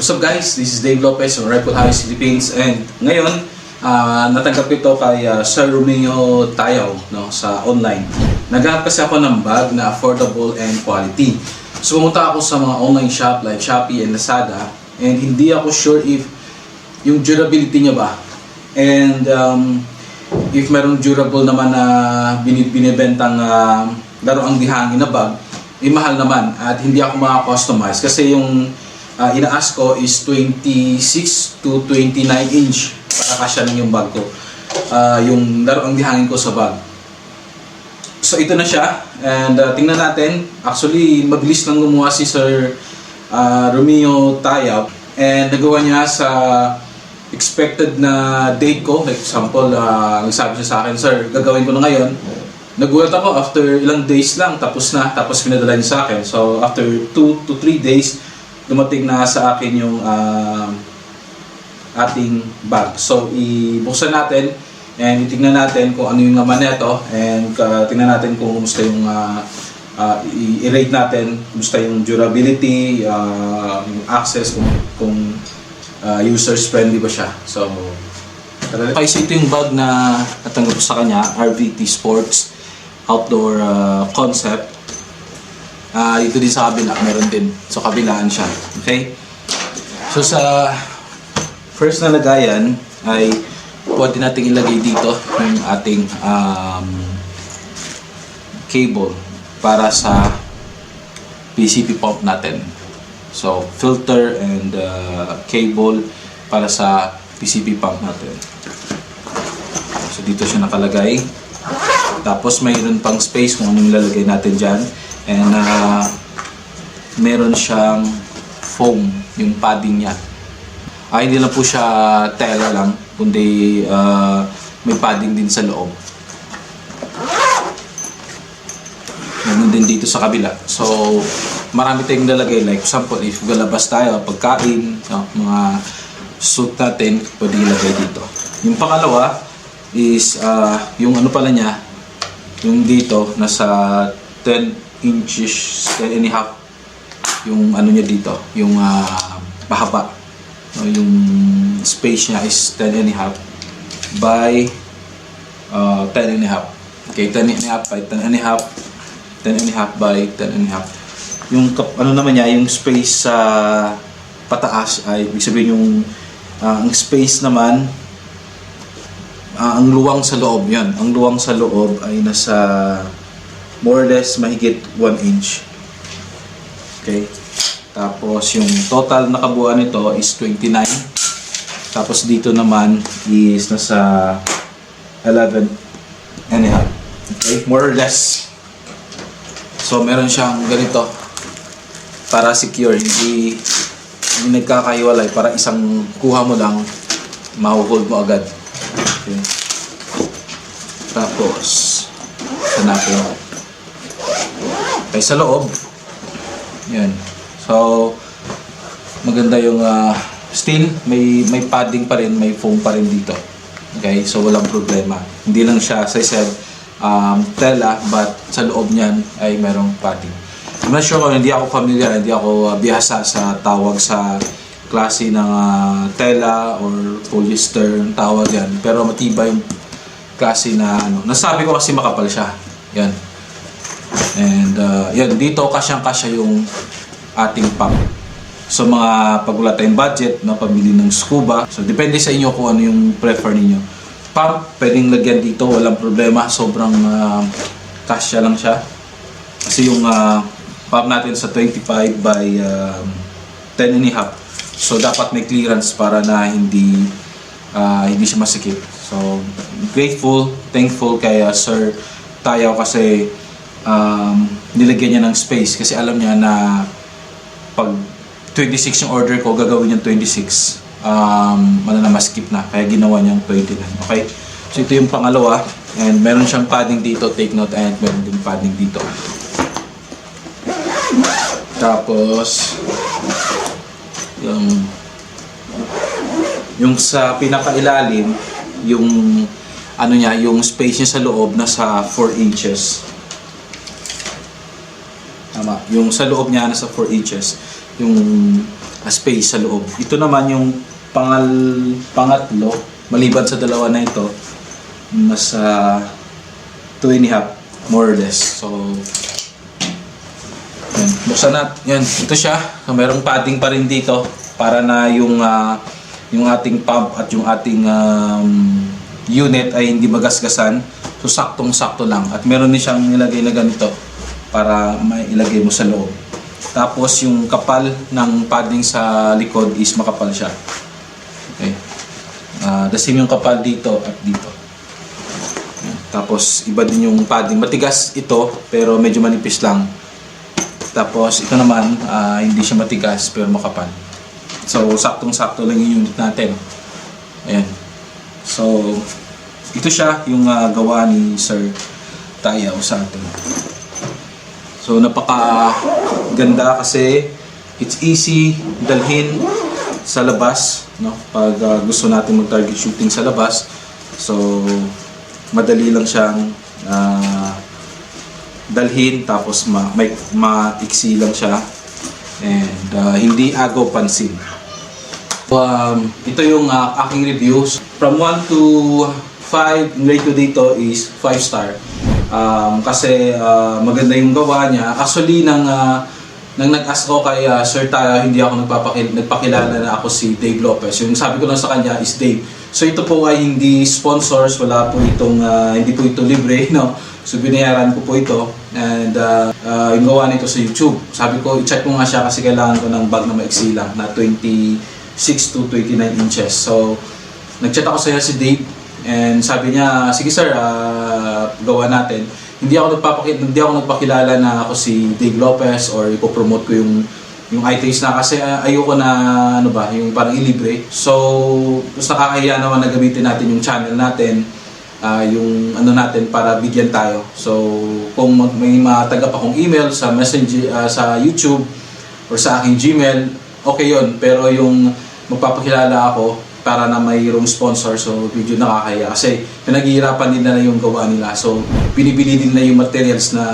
What's up guys? This is Dave Lopez from Rifle House Philippines, and ngayon natanggap ko ito kay Sir Romeo Tayaw, no, sa online. Naghahanap kasi ako ng bag na affordable and quality. So pumunta ako sa mga online shop like Shopee and Lazada, and hindi ako sure if yung durability niya ba, and if merong durable naman na binibentang laruang dihangin na bag, mahal naman at hindi ako maka-customize kasi yung ina-ask ko is 26 to 29 inch para kasya lang yung bag ko, yung laruang dihangin ko sa bag. So ito na siya, and tingnan natin. Actually mabilis lang gumawa si Sir Romeo Tayaw, and nagawa niya sa expected na date ko. Like example, nagsabi siya sa akin, "Sir, gagawin ko na ngayon." Nagulat ako, after ilang days lang tapos pinadala niya sa akin. So after 2 to 3 days dumating na sa akin yung ating bag. So ibuksan natin and itingnan natin kung ano yung laman nito, and tingnan natin kung kumusta yung i-rate natin, kumusta yung durability, yung access, kung users friendly ba siya. So okay, so ito yung bag na natanggap ko sa kanya, RVT Sports Outdoor Concept. Ito din sa kabila, meron din. So kabilaan siya. Okay? So sa first na lagayan ay pwede natin ilagay dito yung ating cable para sa PCP pump natin. So filter and cable para sa PCP pump natin. So dito siya nakalagay. Tapos mayroon pang space kung anong ilalagay natin dyan. And meron siyang foam, yung padding niya. Hindi lang po siya tela lang, kundi may padding din sa loob. Meron din dito sa kabila. So marami tayong lalagay. Like example, if galabas tayo, pagkain, no, mga suit natin, pwede ilagay dito. Yung pangalawa is yung ano pala niya, yung dito nasa 10 inches, 10 and a half yung ano niya dito, yung pahaba. No, yung space niya is 10 and a half by 10 and a half. Okay, 10 and a half by 10 and a half, 10 and a half by 10 and a half. Yung ano naman niya, yung space sa pataas ay ibig sabihin yung ang space naman, ang luwang sa loob, yan. Ang luwang sa loob ay nasa more or less mahigit 1 inch. Okay. Tapos yung total na kabuuan nito is 29. Tapos dito naman is nasa 11 and a half. Okay, more or less. So meron siyang ganito para secure, hindi nagkakahiwalay, para isang kuha mo lang mahuhold mo agad. Okay. Tapos hanapin okay, sa loob. Yan. So maganda yung still may padding pa rin, may foam pa rin dito. Okay, so walang problema. Hindi lang siya, as I said, tela, but sa loob niyan ay merong padding. I'm not sure kung hindi ako familiar, hindi ako bihasa sa tawag sa klase ng tela or polyester ang tawag yan. Pero matibay yung klase na ano. Nasabi ko kasi makapal siya. Yan. And yan, dito kasyang-kasya yung ating pump. So mga pag wala tayong budget, no, pabili ng scuba. So depende sa inyo kung ano yung prefer ninyo. Pump, pwedeng lagyan dito, walang problema. Sobrang kasya lang siya. Kasi yung pump natin sa 25 by 10 and a half. So dapat may clearance para na hindi siya masikip. So grateful, thankful kay Sir Tayaw kasi nilagyan niya ng space, kasi alam niya na pag 26 yung order ko, gagawin niyang 26, maskip na, kaya ginawa niyang 29. Okay, so ito yung pangalawa, and meron siyang padding dito, take note, and meron din padding dito. Tapos yung sa pinakailalim, yung ano niya, yung space niya sa loob nasa 4 inches. Tama. Yung sa loob niya nasa 4 inches. yung space sa loob. Ito naman yung pangatlo, maliban sa dalawa na ito, mas 2.5 more or less. So yan, buksan natin. Yan, ito siya. So, merong padding pa rin dito para na yung ating pump at yung ating unit ay hindi magasgasan. So saktong-sakto lang. At meron din siyang nilagay na ganito para mailagay mo sa loob. Tapos yung kapal ng padding sa likod is makapal siya. Okay. The same yung kapal dito at dito. Tapos iba din yung padding. Matigas ito pero medyo manipis lang. Tapos ito naman hindi siya matigas pero makapal. So saktong-sakto lang yung unit natin. Ayan. So ito siya yung gawa ni Sir Tayaw sa atin. So napaka ganda kasi it's easy dalhin sa labas, no? Pag gusto natin mag-target shooting sa labas. So madali lang siyang dalhin, tapos maiksi lang siya and hindi agaw pansin. Ito yung aking reviews. From 1 to 5, yung rate ko dito is 5 star. Kasi maganda yung gawa niya. Actually, nang nag-ask ko kay Sir Tayo, hindi ako nagpakilala na ako si Dave Lopez. Yung sabi ko lang sa kanya is Dave. So ito po ay hindi sponsors, wala po itong, hindi po ito libre, no? So binayaran ko po ito. And yung gawa nito sa YouTube. Sabi ko, i-check mo nga siya kasi kailangan ko ng bag na maiksi lang, na 26 to 29 inches. So nag-chat ako sa si Dave. And sabi niya, sige sir, gawa natin. Hindi ako nagpakilala na ako si Dave Lopez or ipopromote ko yung items na kasi ayoko na yung parang ilibre. So, mas nakakahiya naman na gamitin natin yung channel natin, yung natin para bigyan tayo. So, kung may matanggap akong email sa Messenger, sa YouTube or sa aking Gmail, okay yun. Pero yung magpapakilala ako para na mayroong sponsor, so medyo nakakahiya kasi pinaghihirapan din na yung gawa nila, so binibili din na yung materials na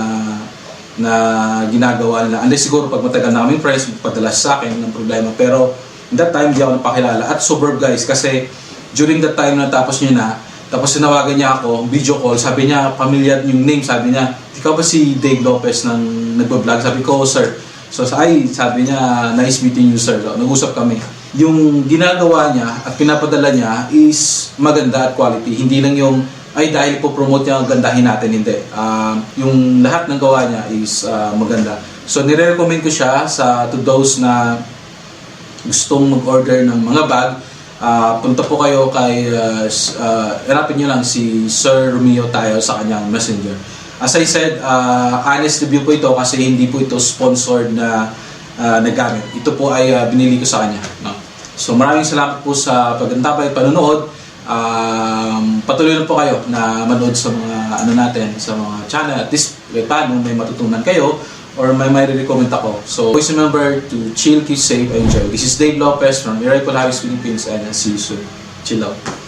ginagawa nila, unless siguro pag matagal na kaming friends magpadala sa akin ng problema, pero in that time hindi ako napakilala. At suburb guys, kasi during that time na tapos niya na, tapos sinawagan niya ako, video call, sabi niya familiar yung name, sabi niya ikaw ba si Dave Lopez ng nagbablog? Sabi ko, sir. So sabi niya, nice meeting you sir. So, nag-usap kami. Yung ginagawa niya at pinapadala niya is maganda at quality. Hindi lang yung, ay dahil po promote niya, gandahin natin. Hindi. Yung lahat ng gawa niya is maganda. So nire-recommend ko siya to those na gustong mag-order ng mga bag. Punta po kayo kay, hanapin niyo lang si Sir Romeo Tayo sa kanyang Messenger. As I said, honest review po ito kasi hindi po ito sponsored na nagamit. Ito po ay binili ko sa kanya. No? So maraming salamat po sa pagantabay at panonood. Patuloy lang po kayo na manood sa mga natin, sa mga channel. At least paano may matutunan kayo or may recommend ako. So always remember to chill, keep safe, and enjoy. This is Dave Lopez from Iray Palavis, Philippines, and I'll see you soon. Chill out.